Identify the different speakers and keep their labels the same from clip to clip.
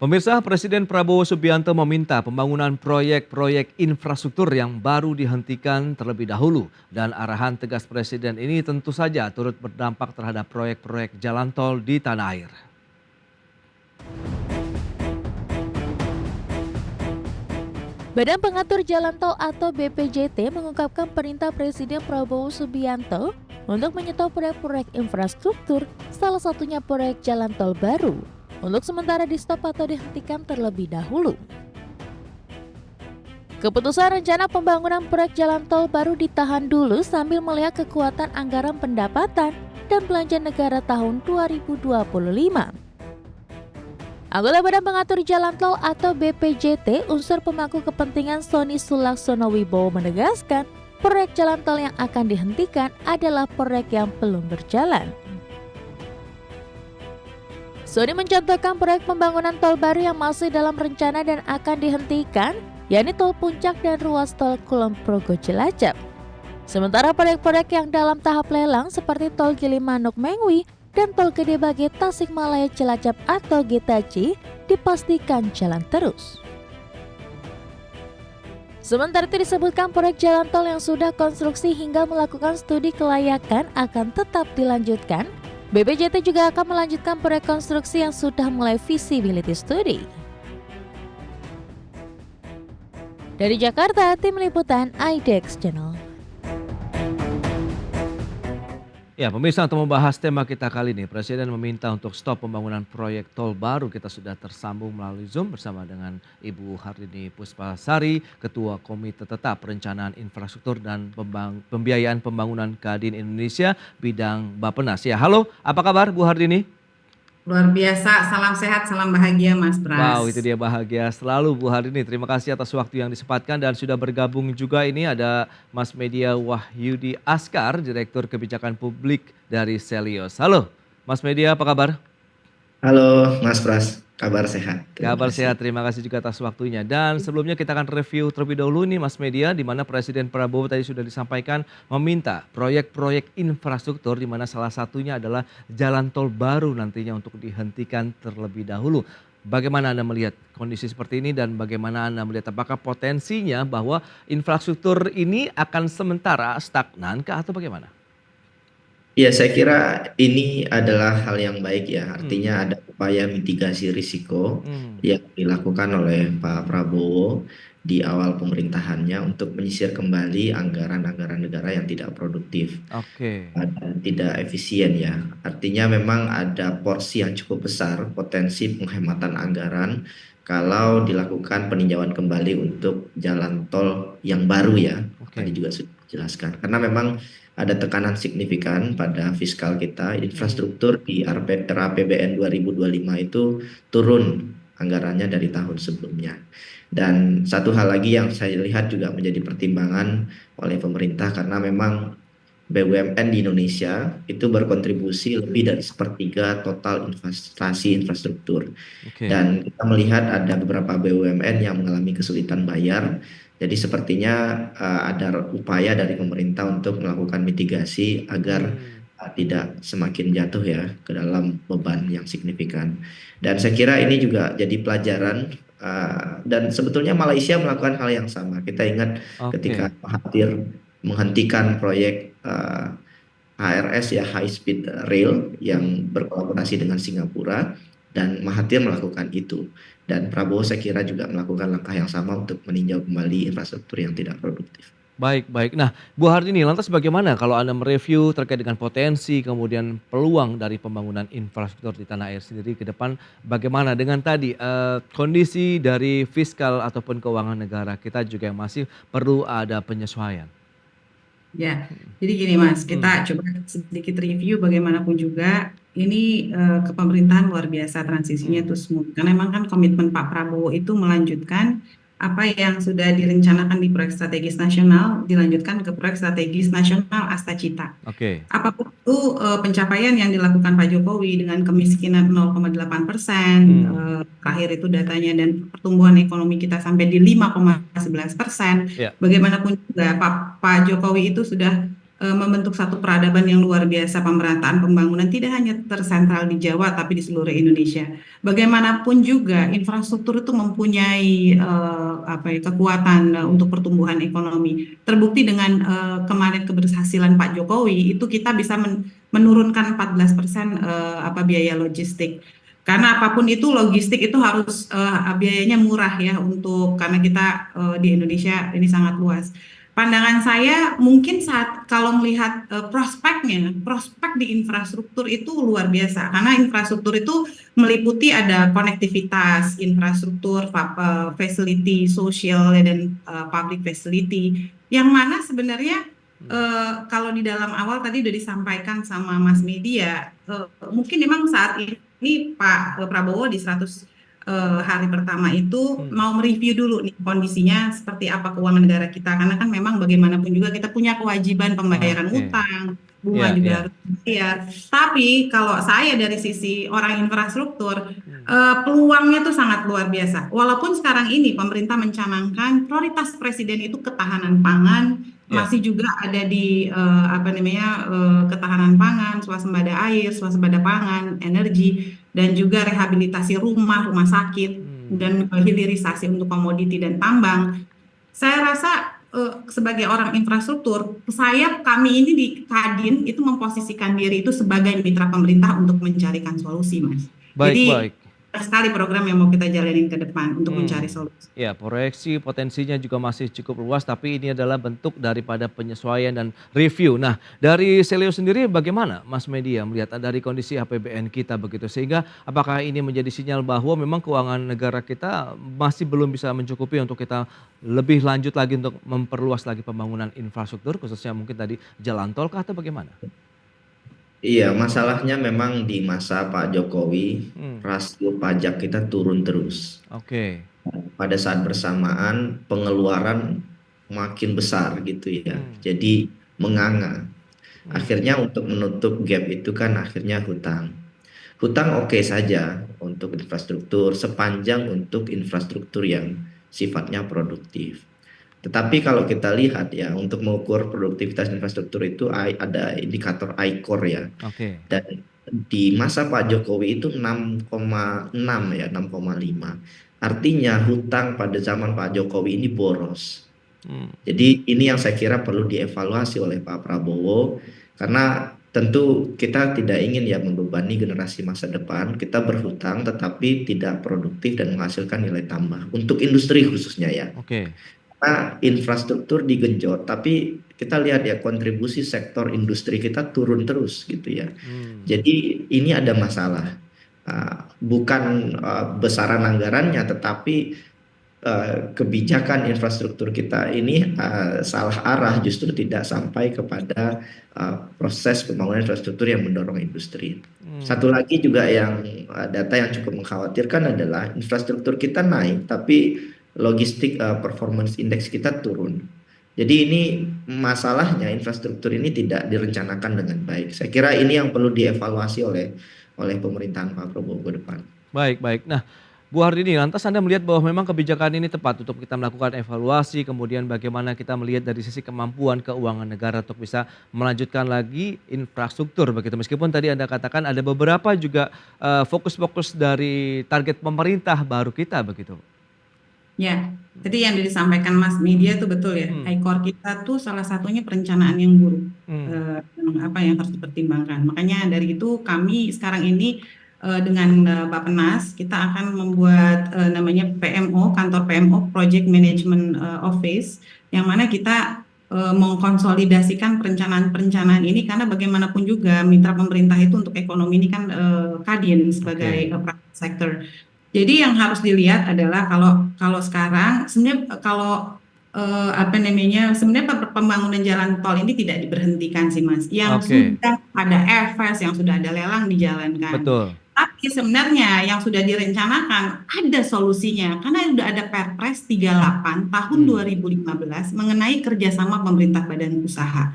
Speaker 1: Pemirsa, Presiden Prabowo Subianto meminta pembangunan proyek-proyek infrastruktur yang baru dihentikan terlebih dahulu. Dan arahan tegas Presiden ini tentu saja turut berdampak terhadap proyek-proyek jalan tol di tanah air.
Speaker 2: Badan Pengatur Jalan Tol atau BPJT mengungkapkan perintah Presiden Prabowo Subianto untuk menyetop proyek-proyek infrastruktur, salah satunya proyek jalan tol baru, untuk sementara di-stop atau dihentikan terlebih dahulu. Keputusan rencana pembangunan proyek jalan tol baru ditahan dulu sambil melihat kekuatan anggaran pendapatan dan belanja negara tahun 2025. Anggota Badan Pengatur Jalan Tol atau BPJT, unsur pemangku kepentingan Sony Sulaksono Wibowo menegaskan, proyek jalan tol yang akan dihentikan adalah proyek yang belum berjalan. Sony mencontohkan proyek pembangunan tol baru yang masih dalam rencana dan akan dihentikan, yakni tol Puncak dan ruas tol Kulon Progo Cilacap. Sementara proyek-proyek yang dalam tahap lelang seperti tol Gilimanuk Mengwi dan tol Gede Bage Tasikmalaya Cilacap atau Getaci dipastikan jalan terus. Sementara itu disebutkan proyek jalan tol yang sudah konstruksi hingga melakukan studi kelayakan akan tetap dilanjutkan. BPJT juga akan melanjutkan proyek konstruksi yang sudah mulai feasibility study. Dari Jakarta, Tim Liputan IDX Channel.
Speaker 1: Ya, pemirsa, untuk membahas tema kita kali ini, Presiden meminta untuk stop pembangunan proyek tol baru. Kita sudah tersambung melalui Zoom bersama dengan Ibu Hardini Puspasari, Ketua Komite Tetap Perencanaan Infrastruktur dan Pembiayaan Pembangunan Kadin Indonesia, bidang Bappenas. Ya, halo, apa kabar Bu Hardini?
Speaker 3: Luar biasa, salam sehat, salam bahagia Mas Pras.
Speaker 1: Wow, itu dia, bahagia selalu Bu Hardini. Terima kasih atas waktu yang disempatkan dan sudah bergabung juga ini ada Mas Media Wahyudi Askar, Direktur Kebijakan Publik dari Selios. Halo Mas Media, apa kabar?
Speaker 4: Halo Mas Pras, kabar sehat.
Speaker 1: Kabar sehat, terima kasih juga atas waktunya. Dan sebelumnya kita akan review terlebih dahulu nih Mas Media, di mana Presiden Prabowo tadi sudah disampaikan meminta proyek-proyek infrastruktur, di mana salah satunya adalah jalan tol baru nantinya untuk dihentikan terlebih dahulu. Bagaimana Anda melihat kondisi seperti ini dan bagaimana Anda melihat apakah potensinya bahwa infrastruktur ini akan sementara stagnan kah atau bagaimana?
Speaker 4: Ya, saya kira ini adalah hal yang baik ya. Artinya ada upaya mitigasi risiko yang dilakukan oleh Pak Prabowo di awal pemerintahannya untuk menyisir kembali anggaran-anggaran negara yang tidak produktif dan tidak efisien ya. Artinya memang ada porsi yang cukup besar potensi penghematan anggaran kalau dilakukan peninjauan kembali untuk jalan tol yang baru ya. Tadi juga sudah dijelaskan. Karena memang ada tekanan signifikan pada fiskal kita, infrastruktur di RAPBN 2025 itu turun anggarannya dari tahun sebelumnya. Dan satu hal lagi yang saya lihat juga menjadi pertimbangan oleh pemerintah karena memang BUMN di Indonesia itu berkontribusi lebih dari sepertiga total investasi infrastruktur. Dan kita melihat ada beberapa BUMN yang mengalami kesulitan bayar. Jadi sepertinya ada upaya dari pemerintah untuk melakukan mitigasi agar tidak semakin jatuh ya ke dalam beban yang signifikan. Dan saya kira ini juga jadi pelajaran dan sebetulnya Malaysia melakukan hal yang sama. Kita ingat ketika Mahathir menghentikan proyek HRS ya, High Speed Rail yang berkolaborasi dengan Singapura. Dan Mahathir melakukan itu. Dan Prabowo saya kira juga melakukan langkah yang sama untuk meninjau kembali infrastruktur yang tidak produktif.
Speaker 1: Baik. Nah Bu Hardini, lantas bagaimana kalau Anda mereview terkait dengan potensi kemudian peluang dari pembangunan infrastruktur di tanah air sendiri ke depan, bagaimana dengan tadi kondisi dari fiskal ataupun keuangan negara kita juga yang masih perlu ada penyesuaian?
Speaker 3: Ya, jadi gini Mas, kita coba sedikit review bagaimanapun juga ini kepemerintahan luar biasa transisinya itu smooth. Karena memang kan komitmen Pak Prabowo itu melanjutkan apa yang sudah direncanakan di proyek strategis nasional dilanjutkan ke proyek strategis nasional Astacita. Apapun itu pencapaian yang dilakukan Pak Jokowi dengan kemiskinan 0,8%, terakhir itu datanya, dan pertumbuhan ekonomi kita sampai di 5,11%. Bagaimanapun juga Pak Jokowi itu sudah membentuk satu peradaban yang luar biasa pemerataan pembangunan tidak hanya tersentral di Jawa tapi di seluruh Indonesia. Bagaimanapun juga infrastruktur itu mempunyai kekuatan untuk pertumbuhan ekonomi. Terbukti dengan kemarin keberhasilan Pak Jokowi itu kita bisa menurunkan 14% biaya logistik. Karena apapun itu logistik itu harus biayanya murah ya karena kita di Indonesia ini sangat luas. Pandangan saya mungkin kalau melihat prospek di infrastruktur itu luar biasa karena infrastruktur itu meliputi ada konektivitas, infrastruktur, facility, sosial dan public facility yang mana sebenarnya kalau di dalam awal tadi sudah disampaikan sama Mas Media, mungkin memang saat ini Pak Prabowo di 100 hari pertama itu mau mereview dulu nih kondisinya seperti apa keuangan negara kita karena kan memang bagaimanapun juga kita punya kewajiban pembayaran utang, bunga juga harus dibayar. Tapi kalau saya dari sisi orang infrastruktur peluangnya tuh sangat luar biasa. Walaupun sekarang ini pemerintah mencanangkan prioritas presiden itu ketahanan pangan, masih juga ada di ketahanan pangan, swasembada air, swasembada pangan, energi, dan juga rehabilitasi rumah sakit, dan hilirisasi untuk komoditi dan tambang. Saya rasa sebagai orang infrastruktur, kami ini di Kadin itu memposisikan diri itu sebagai mitra pemerintah untuk mencarikan solusi, Mas. Jadi sekali program yang mau kita jalanin ke depan untuk mencari solusi.
Speaker 1: Ya, proyeksi potensinya juga masih cukup luas, tapi ini adalah bentuk daripada penyesuaian dan review. Nah, dari Seleo sendiri bagaimana Mas Media melihat dari kondisi APBN kita begitu, sehingga apakah ini menjadi sinyal bahwa memang keuangan negara kita masih belum bisa mencukupi untuk kita lebih lanjut lagi untuk memperluas lagi pembangunan infrastruktur, khususnya mungkin tadi jalan tol kah atau bagaimana?
Speaker 4: Iya, masalahnya memang di masa Pak Jokowi, rasio pajak kita turun terus. Pada saat bersamaan pengeluaran makin besar gitu ya, jadi menganga. Akhirnya untuk menutup gap itu kan akhirnya hutang. Hutang oke saja untuk infrastruktur sepanjang untuk infrastruktur yang sifatnya produktif. Tetapi kalau kita lihat ya, untuk mengukur produktivitas infrastruktur itu ada indikator I-Core ya. Dan di masa Pak Jokowi itu 6,6 ya, 6,5. Artinya hutang pada zaman Pak Jokowi ini boros. Jadi ini yang saya kira perlu dievaluasi oleh Pak Prabowo, karena tentu kita tidak ingin ya membebani generasi masa depan. Kita berhutang tetapi tidak produktif dan menghasilkan nilai tambah untuk industri khususnya ya. Karena infrastruktur digenjot, tapi kita lihat ya kontribusi sektor industri kita turun terus gitu ya. Jadi ini ada masalah, bukan besaran anggarannya, tetapi kebijakan infrastruktur kita ini salah arah, justru tidak sampai kepada proses pembangunan infrastruktur yang mendorong industri. Satu lagi juga yang data yang cukup mengkhawatirkan adalah infrastruktur kita naik, tapi logistik performance index kita turun. Jadi ini masalahnya infrastruktur ini tidak direncanakan dengan baik. Saya kira ini yang perlu dievaluasi oleh pemerintahan Pak Prabowo ke depan.
Speaker 1: Baik. Nah, Bu Hardini, lantas Anda melihat bahwa memang kebijakan ini tepat untuk kita melakukan evaluasi, kemudian bagaimana kita melihat dari sisi kemampuan keuangan negara untuk bisa melanjutkan lagi infrastruktur begitu. Meskipun tadi Anda katakan ada beberapa juga fokus-fokus dari target pemerintah baru kita begitu.
Speaker 3: Ya, tadi yang disampaikan Mas Media itu betul ya. I-Core kita tuh salah satunya perencanaan yang buruk, yang harus dipertimbangkan. Makanya dari itu kami sekarang ini dengan Bappenas kita akan membuat namanya PMO, kantor PMO Project Management Office, yang mana kita mengkonsolidasikan perencanaan ini karena bagaimanapun juga mitra pemerintah itu untuk ekonomi ini kan Kadin sebagai private sector. Jadi yang harus dilihat adalah kalau sekarang sebenarnya sebenarnya pembangunan jalan tol ini tidak diberhentikan sih Mas. Yang sudah ada FS, yang sudah ada lelang dijalankan.
Speaker 1: Betul.
Speaker 3: Tapi sebenarnya yang sudah direncanakan ada solusinya karena sudah ada Perpres 38 tahun 2015 mengenai kerjasama pemerintah badan usaha.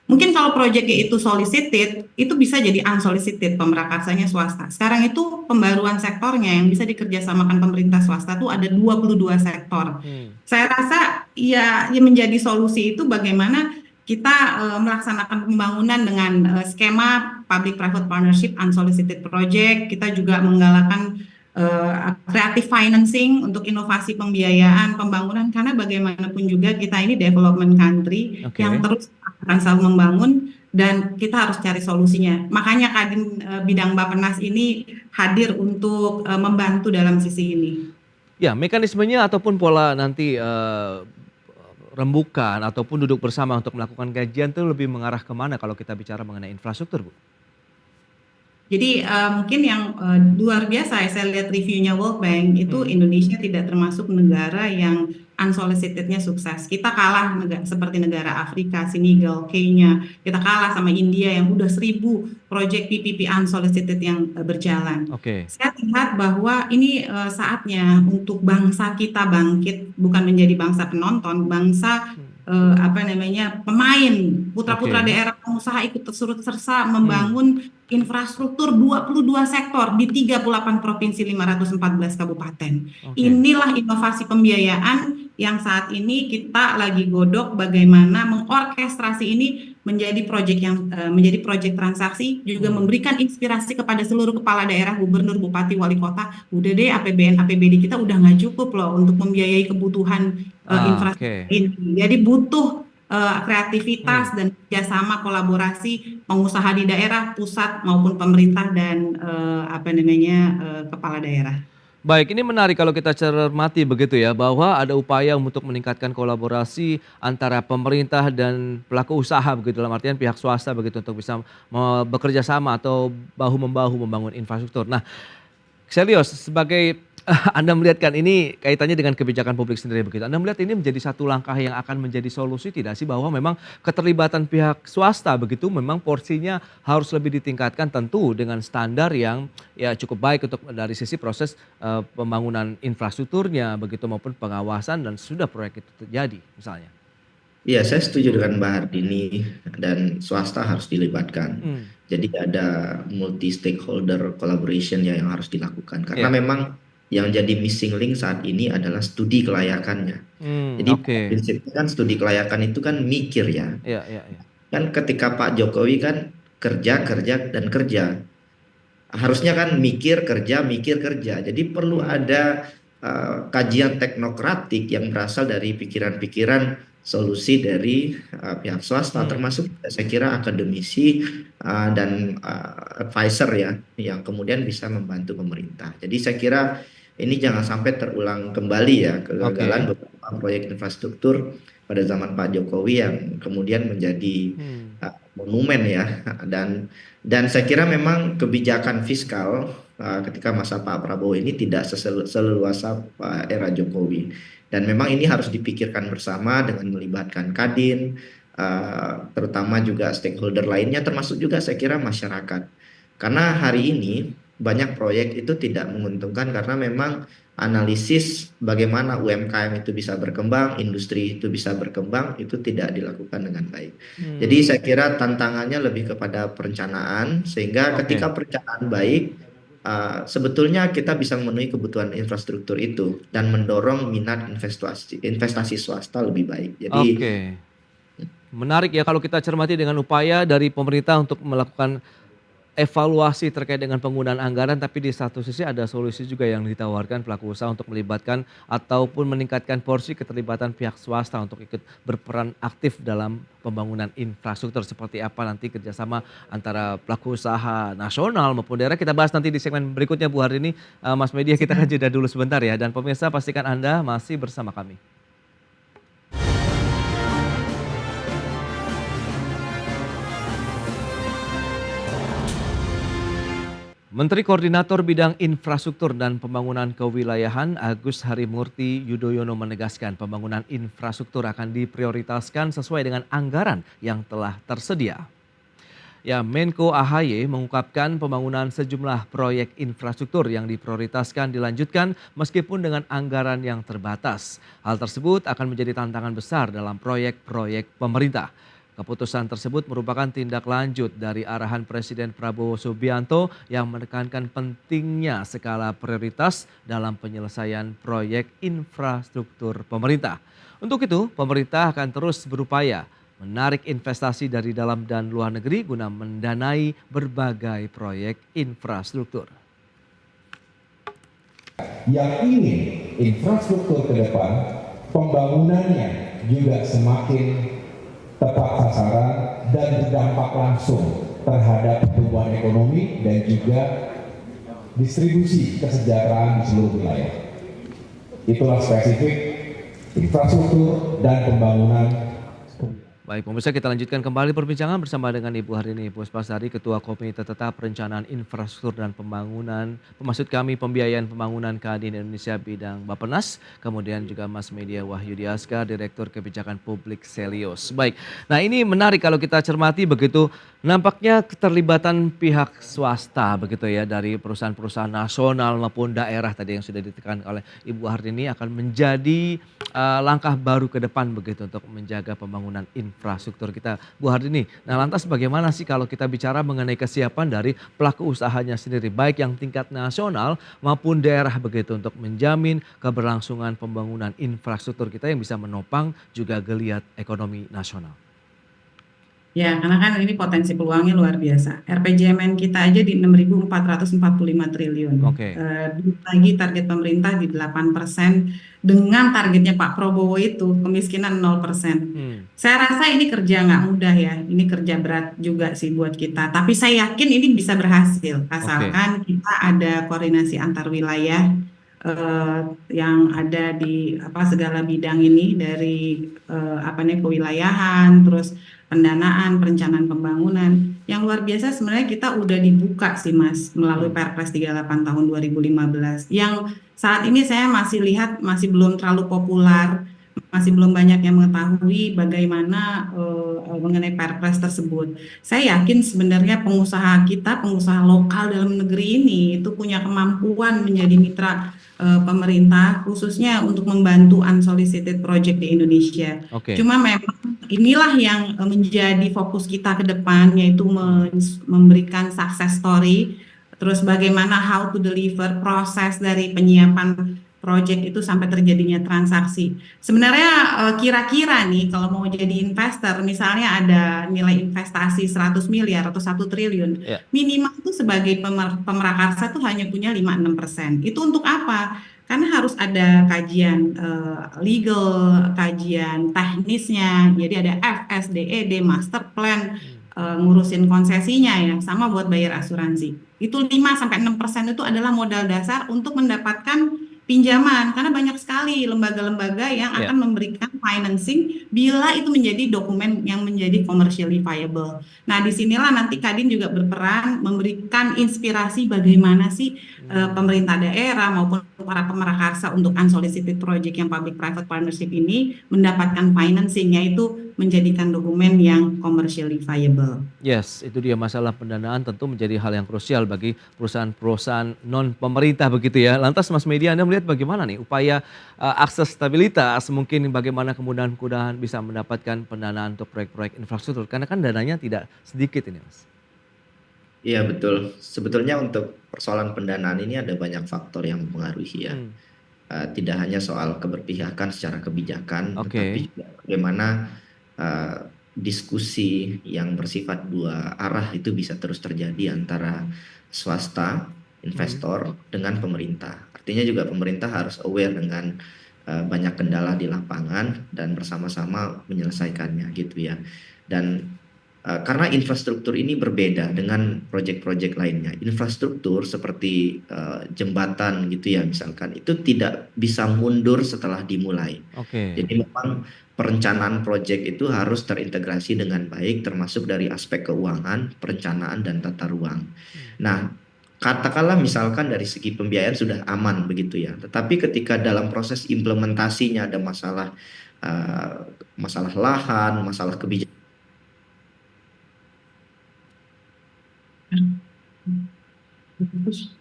Speaker 3: Mungkin kalau proyeknya itu solicited, itu bisa jadi unsolicited, pemrakarsanya swasta. Sekarang itu pembaruan sektornya yang bisa dikerjasamakan pemerintah swasta itu ada 22 sektor. Saya rasa ya menjadi solusi itu bagaimana kita melaksanakan pembangunan dengan skema public-private partnership unsolicited project. Kita juga menggalakkan creative financing untuk inovasi pembiayaan pembangunan, karena bagaimanapun juga kita ini development country yang terus akan selalu membangun dan kita harus cari solusinya. Makanya Kadin bidang Bappenas ini hadir untuk membantu dalam sisi ini.
Speaker 1: Ya, mekanismenya ataupun pola nanti rembukan ataupun duduk bersama untuk melakukan kajian itu lebih mengarah kemana kalau kita bicara mengenai infrastruktur, Bu?
Speaker 3: Jadi mungkin yang luar biasa, saya lihat reviewnya World Bank itu Indonesia tidak termasuk negara yang unsolicitednya sukses. Kita kalah seperti negara Afrika, Senegal, Kenya. Kita kalah sama India yang udah 1.000 proyek PPP unsolicited yang berjalan. Saya lihat bahwa ini saatnya untuk bangsa kita bangkit, bukan menjadi bangsa penonton, bangsa pemain, putra-putra daerah pengusaha ikut serta membangun infrastruktur 22 sektor di 38 provinsi 514 kabupaten. Inilah inovasi pembiayaan yang saat ini kita lagi godok bagaimana mengorkestrasi ini menjadi proyek transaksi, juga memberikan inspirasi kepada seluruh kepala daerah, gubernur, bupati, wali kota. Udah deh, APBD kita udah nggak cukup loh untuk membiayai kebutuhan infrastruktur ini. Jadi butuh kreativitas dan kerjasama kolaborasi pengusaha di daerah, pusat maupun pemerintah dan kepala daerah.
Speaker 1: Baik, ini menarik kalau kita cermati begitu ya, bahwa ada upaya untuk meningkatkan kolaborasi antara pemerintah dan pelaku usaha begitu, dalam artian pihak swasta begitu, untuk bisa bekerja sama atau bahu-membahu membangun infrastruktur. Nah, Xelios sebagai Anda melihat kan ini kaitannya dengan kebijakan publik sendiri begitu. Anda melihat ini menjadi satu langkah yang akan menjadi solusi tidak sih, bahwa memang keterlibatan pihak swasta begitu memang porsinya harus lebih ditingkatkan, tentu dengan standar yang ya cukup baik untuk dari sisi proses pembangunan infrastrukturnya begitu maupun pengawasan dan sudah proyek itu terjadi misalnya.
Speaker 4: Iya, saya setuju dengan Mbak Hardini, dan swasta harus dilibatkan. Jadi ada multi stakeholder collaboration yang harus dilakukan, karena memang yang jadi missing link saat ini adalah studi kelayakannya. Jadi prinsipnya kan studi kelayakan itu kan mikir ya. Kan ketika Pak Jokowi kan kerja dan kerja, harusnya kan mikir kerja. Jadi perlu ada kajian teknokratik yang berasal dari pikiran-pikiran solusi dari pihak swasta, termasuk saya kira akademisi dan advisor ya, yang kemudian bisa membantu pemerintah. Jadi saya kira ini jangan sampai terulang kembali ya, kegagalan beberapa proyek infrastruktur pada zaman Pak Jokowi yang kemudian menjadi monumen ya. Dan saya kira memang kebijakan fiskal ketika masa Pak Prabowo ini tidak seleluasa era Jokowi. Dan memang ini harus dipikirkan bersama dengan melibatkan Kadin, terutama juga stakeholder lainnya, termasuk juga saya kira masyarakat. Karena hari ini banyak proyek itu tidak menguntungkan karena memang analisis bagaimana UMKM itu bisa berkembang, industri itu bisa berkembang, itu tidak dilakukan dengan baik. Jadi saya kira tantangannya lebih kepada perencanaan, sehingga ketika perencanaan baik, sebetulnya kita bisa memenuhi kebutuhan infrastruktur itu dan mendorong minat investasi swasta lebih baik. Jadi
Speaker 1: menarik ya kalau kita cermati dengan upaya dari pemerintah untuk melakukan evaluasi terkait dengan penggunaan anggaran, tapi di satu sisi ada solusi juga yang ditawarkan pelaku usaha untuk melibatkan ataupun meningkatkan porsi keterlibatan pihak swasta untuk ikut berperan aktif dalam pembangunan infrastruktur. Seperti apa nanti kerjasama antara pelaku usaha nasional maupun daerah, kita bahas nanti di segmen berikutnya Bu Hardini. Mas Media, kita akan jeda dulu sebentar ya, dan pemirsa pastikan Anda masih bersama kami. Menteri Koordinator Bidang Infrastruktur dan Pembangunan Kewilayahan Agus Harimurti Yudhoyono menegaskan pembangunan infrastruktur akan diprioritaskan sesuai dengan anggaran yang telah tersedia. Ya, Menko AHY mengungkapkan pembangunan sejumlah proyek infrastruktur yang diprioritaskan dilanjutkan meskipun dengan anggaran yang terbatas. Hal tersebut akan menjadi tantangan besar dalam proyek-proyek pemerintah. Keputusan tersebut merupakan tindak lanjut dari arahan Presiden Prabowo Subianto yang menekankan pentingnya skala prioritas dalam penyelesaian proyek infrastruktur pemerintah. Untuk itu, pemerintah akan terus berupaya menarik investasi dari dalam dan luar negeri guna mendanai berbagai proyek infrastruktur.
Speaker 5: Yang ingin infrastruktur ke depan, pembangunannya juga semakin tepat sasaran dan berdampak langsung terhadap pertumbuhan ekonomi dan juga distribusi kesejahteraan di seluruh wilayah. Itulah spesifik infrastruktur dan pembangunan.
Speaker 1: Baik, pemirsa, kita lanjutkan kembali perbincangan bersama dengan Ibu Harini Puspasari, Ketua Komite Tetap Perencanaan Infrastruktur dan Pembangunan, maksud kami Pembiayaan Pembangunan Kadin Indonesia bidang Bappenas, kemudian juga Mas Media Wahyudi Askar, Direktur Kebijakan Publik Selios. Baik, nah ini menarik kalau kita cermati begitu, nampaknya keterlibatan pihak swasta begitu ya, dari perusahaan-perusahaan nasional maupun daerah tadi yang sudah ditekan oleh Ibu Harini akan menjadi langkah baru ke depan begitu untuk menjaga pembangunan infrastruktur kita, Bu Harini. Nah, lantas bagaimana sih kalau kita bicara mengenai kesiapan dari pelaku usahanya sendiri, baik yang tingkat nasional maupun daerah begitu, untuk menjamin keberlangsungan pembangunan infrastruktur kita yang bisa menopang juga geliat ekonomi nasional?
Speaker 3: Ya, karena kan ini potensi peluangnya luar biasa. RPJMN kita aja di 6.445 triliun.
Speaker 1: Oke.
Speaker 3: Belum lagi target pemerintah di 8%, dengan targetnya Pak Prabowo itu kemiskinan 0%. Saya rasa ini kerja nggak mudah ya, ini kerja berat juga sih buat kita. Tapi saya yakin ini bisa berhasil, asalkan kita ada koordinasi antar wilayah yang ada di segala bidang ini, dari kewilayahan, terus pendanaan, perencanaan pembangunan. Yang luar biasa sebenarnya kita udah dibuka sih Mas, melalui Perpres 38 tahun 2015. Yang saat ini saya masih lihat masih belum terlalu populer, masih belum banyak yang mengetahui bagaimana mengenai Perpres tersebut. Saya yakin sebenarnya pengusaha kita, pengusaha lokal dalam negeri ini itu punya kemampuan menjadi mitra pemerintah, khususnya untuk membantu unsolicited project di Indonesia. Cuma memang inilah yang menjadi fokus kita ke depan, yaitu memberikan success story, terus bagaimana how to deliver, proses dari penyiapan project itu sampai terjadinya transaksi. Sebenarnya kira-kira nih kalau mau jadi investor, misalnya ada nilai investasi 100 miliar atau 1 triliun, minimal itu sebagai pemrakarsa tuh hanya punya 5-6%. Itu untuk apa? Karena harus ada kajian legal, kajian teknisnya, jadi ada FSDED, master plan, ngurusin konsesinya ya, sama buat bayar asuransi. Itu 5-6% itu adalah modal dasar untuk mendapatkan pinjaman, karena banyak sekali lembaga-lembaga yang akan memberikan financing bila itu menjadi dokumen yang menjadi commercially viable. Nah, disinilah nanti Kadin juga berperan memberikan inspirasi bagaimana sih pemerintah daerah maupun para pemrakarsa untuk unsolicited project yang public private partnership ini mendapatkan financing, yaitu menjadikan dokumen yang commercially viable.
Speaker 1: Yes, itu dia, masalah pendanaan tentu menjadi hal yang krusial bagi perusahaan-perusahaan non pemerintah begitu ya. Lantas Mas Media, Anda melihat bagaimana nih upaya akses stabilitas, mungkin bagaimana kemudahan bisa mendapatkan pendanaan untuk proyek-proyek infrastruktur, karena kan dananya tidak sedikit ini Mas.
Speaker 4: Iya betul, sebetulnya untuk persoalan pendanaan ini ada banyak faktor yang mempengaruhi ya. Tidak hanya soal keberpihakan secara kebijakan, tetapi juga bagaimana diskusi yang bersifat dua arah itu bisa terus terjadi antara swasta, investor dengan pemerintah. Artinya juga pemerintah harus aware dengan banyak kendala di lapangan dan bersama-sama menyelesaikannya gitu ya. Dan karena infrastruktur ini berbeda dengan proyek-proyek lainnya. Infrastruktur seperti jembatan gitu ya misalkan, itu tidak bisa mundur setelah dimulai. Jadi memang perencanaan proyek itu harus terintegrasi dengan baik, termasuk dari aspek keuangan, perencanaan, dan tata ruang. Nah, katakanlah misalkan dari segi pembiayaan sudah aman begitu ya, tetapi ketika dalam proses implementasinya ada masalah lahan, masalah kebijakan,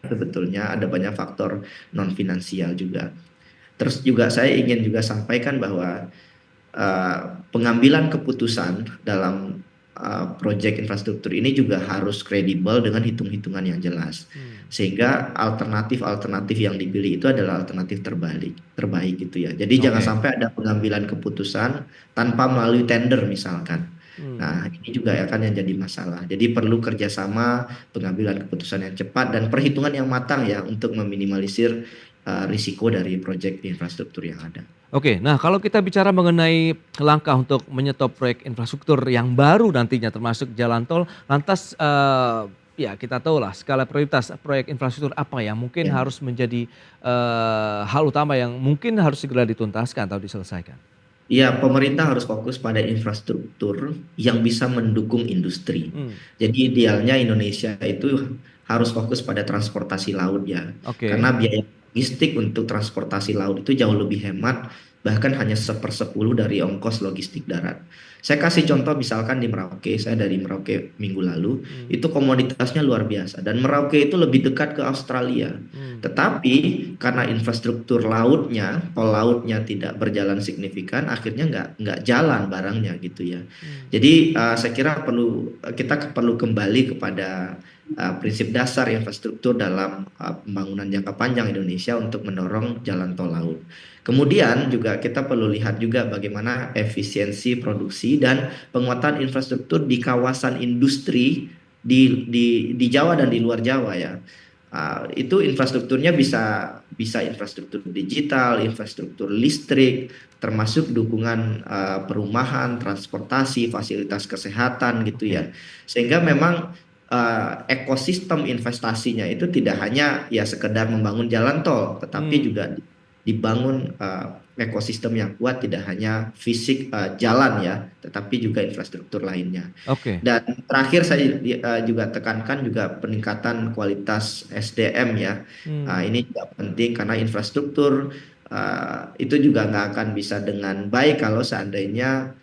Speaker 4: sebetulnya ada banyak faktor non finansial juga. Terus juga saya ingin juga sampaikan bahwa pengambilan keputusan dalam proyek infrastruktur ini juga harus kredibel dengan hitung-hitungan yang jelas. Sehingga alternatif-alternatif yang dipilih itu adalah alternatif terbaik gitu ya. Jadi jangan
Speaker 1: Oke.
Speaker 4: sampai ada pengambilan keputusan tanpa melalui tender misalkan. Nah, ini juga akan yang jadi masalah. Jadi perlu kerjasama, pengambilan keputusan yang cepat dan perhitungan yang matang ya untuk meminimalisir risiko dari proyek infrastruktur yang ada.
Speaker 1: Oke, nah kalau kita bicara mengenai langkah untuk menyetop proyek infrastruktur yang baru nantinya termasuk jalan tol, lantas ya kita tahu lah skala prioritas proyek infrastruktur apa yang mungkin
Speaker 4: Ya.
Speaker 1: harus menjadi hal utama yang mungkin harus segera dituntaskan atau diselesaikan.
Speaker 4: Ya, pemerintah harus fokus pada infrastruktur yang bisa mendukung industri. Jadi idealnya Indonesia itu harus fokus pada transportasi laut ya.
Speaker 1: Oke.
Speaker 4: Karena biaya logistik untuk transportasi laut itu jauh lebih hemat, bahkan hanya 1/10 dari ongkos logistik darat. Saya kasih contoh misalkan di Merauke, saya dari Merauke minggu lalu, itu komoditasnya luar biasa. Dan Merauke itu lebih dekat ke Australia. Tetapi karena infrastruktur lautnya, tol lautnya tidak berjalan signifikan, akhirnya nggak jalan barangnya gitu ya. Jadi saya kira kita perlu kembali kepada prinsip dasar infrastruktur dalam pembangunan jangka panjang Indonesia untuk mendorong jalan tol laut. Kemudian juga kita perlu lihat juga bagaimana efisiensi produksi dan penguatan infrastruktur di kawasan industri di Jawa dan di luar Jawa ya. Itu infrastrukturnya bisa infrastruktur digital, infrastruktur listrik, termasuk dukungan perumahan, transportasi, fasilitas kesehatan gitu ya. Sehingga memang ekosistem investasinya itu tidak hanya ya sekedar membangun jalan tol, tetapi juga dibangun ekosistem yang kuat, tidak hanya fisik jalan ya, tetapi juga infrastruktur lainnya.
Speaker 1: Oke.
Speaker 4: Dan terakhir saya juga tekankan juga peningkatan kualitas SDM ya. Ini juga penting karena infrastruktur itu juga nggak akan bisa dengan baik kalau seandainya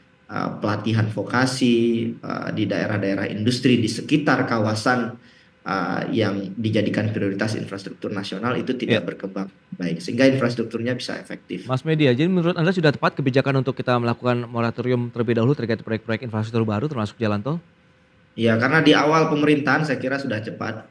Speaker 4: pelatihan vokasi di daerah-daerah industri di sekitar kawasan yang dijadikan prioritas infrastruktur nasional itu tidak berkembang baik, sehingga infrastrukturnya bisa efektif.
Speaker 1: Mas Media, jadi menurut Anda sudah tepat kebijakan untuk kita melakukan moratorium terlebih dahulu terkait proyek-proyek infrastruktur baru termasuk jalan tol?
Speaker 4: Ya, karena di awal pemerintahan saya kira sudah tepat,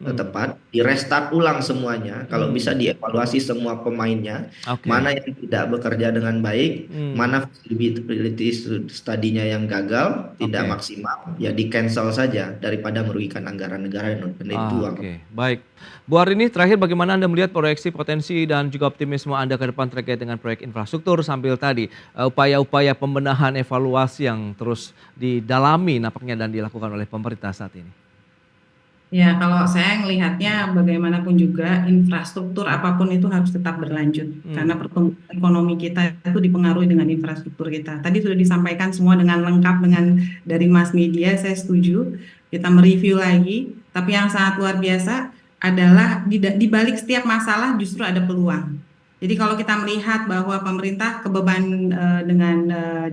Speaker 4: di-restart ulang semuanya, kalau bisa dievaluasi semua pemainnya,
Speaker 1: Oke.
Speaker 4: mana yang tidak bekerja dengan baik, mana feasibility study-nya yang gagal, tidak
Speaker 1: Oke.
Speaker 4: maksimal, ya di-cancel saja daripada merugikan anggaran negara dan itu uang.
Speaker 1: Oke, baik. Bu Arini, terakhir bagaimana Anda melihat proyeksi potensi dan juga optimisme Anda ke depan terkait dengan proyek infrastruktur sambil tadi upaya-upaya pembenahan evaluasi yang terus didalami nampaknya dan dilakukan oleh pemerintah saat ini?
Speaker 3: Ya, kalau saya melihatnya bagaimanapun juga infrastruktur apapun itu harus tetap berlanjut. Karena pertumbuhan ekonomi kita itu dipengaruhi dengan infrastruktur kita. Tadi sudah disampaikan semua dengan lengkap dengan dari Mas Media, saya setuju. Kita mereview lagi, tapi yang sangat luar biasa adalah di balik setiap masalah justru ada peluang. Jadi kalau kita melihat bahwa pemerintah kebeban dengan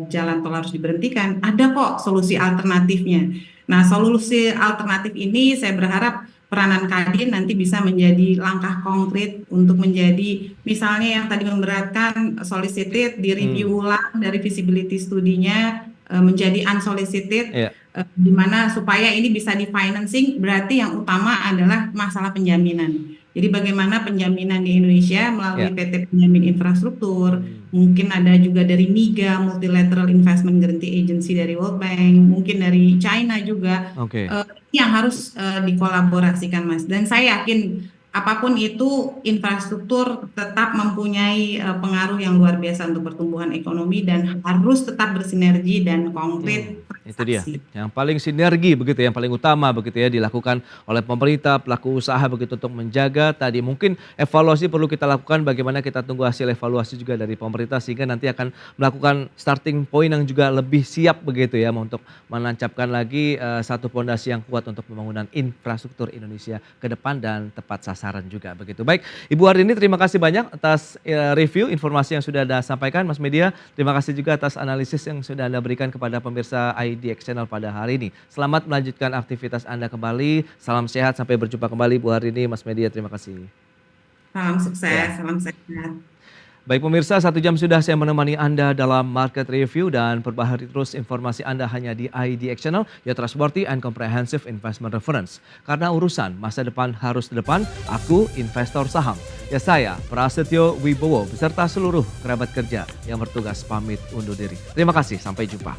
Speaker 3: jalan tol harus diberhentikan, ada kok solusi alternatifnya. Nah, solusi alternatif ini saya berharap peranan Kadin nanti bisa menjadi langkah konkret untuk menjadi misalnya yang tadi memberatkan solicited, direview ulang dari feasibility studinya menjadi unsolicited, di mana supaya ini bisa di-financing, berarti yang utama adalah masalah penjaminan. Jadi bagaimana penjaminan di Indonesia melalui PT Penjamin Infrastruktur, mungkin ada juga dari MIGA, Multilateral Investment Guarantee Agency dari World Bank, mungkin dari China juga, yang harus dikolaborasikan Mas. Dan saya yakin apapun itu infrastruktur tetap mempunyai pengaruh yang luar biasa untuk pertumbuhan ekonomi dan harus tetap bersinergi dan konkret.
Speaker 1: Itu dia, yang paling sinergi begitu, yang paling utama begitu ya dilakukan oleh pemerintah, pelaku usaha begitu untuk menjaga tadi. Mungkin evaluasi perlu kita lakukan, bagaimana kita tunggu hasil evaluasi juga dari pemerintah sehingga nanti akan melakukan starting point yang juga lebih siap begitu ya untuk menancapkan lagi satu fondasi yang kuat untuk pembangunan infrastruktur Indonesia ke depan dan tepat sasaran juga begitu. Baik, Ibu Arini, terima kasih banyak atas review informasi yang sudah Anda sampaikan. Mas Media, terima kasih juga atas analisis yang sudah Anda berikan kepada pemirsa IDX Channel pada hari ini. Selamat melanjutkan aktivitas Anda kembali. Salam sehat, sampai berjumpa kembali Bu Arini, Mas Media, terima kasih.
Speaker 3: Salam sukses, salam sehat.
Speaker 1: Baik pemirsa, 1 jam sudah saya menemani Anda dalam Market Review dan perbaharui terus informasi Anda hanya di IDX Channel, ya trustworthy and comprehensive investment reference. Karena urusan masa depan harus di depan, aku investor saham. Ya saya, Prasetyo Wibowo, beserta seluruh kerabat kerja yang bertugas pamit undur diri. Terima kasih, sampai jumpa.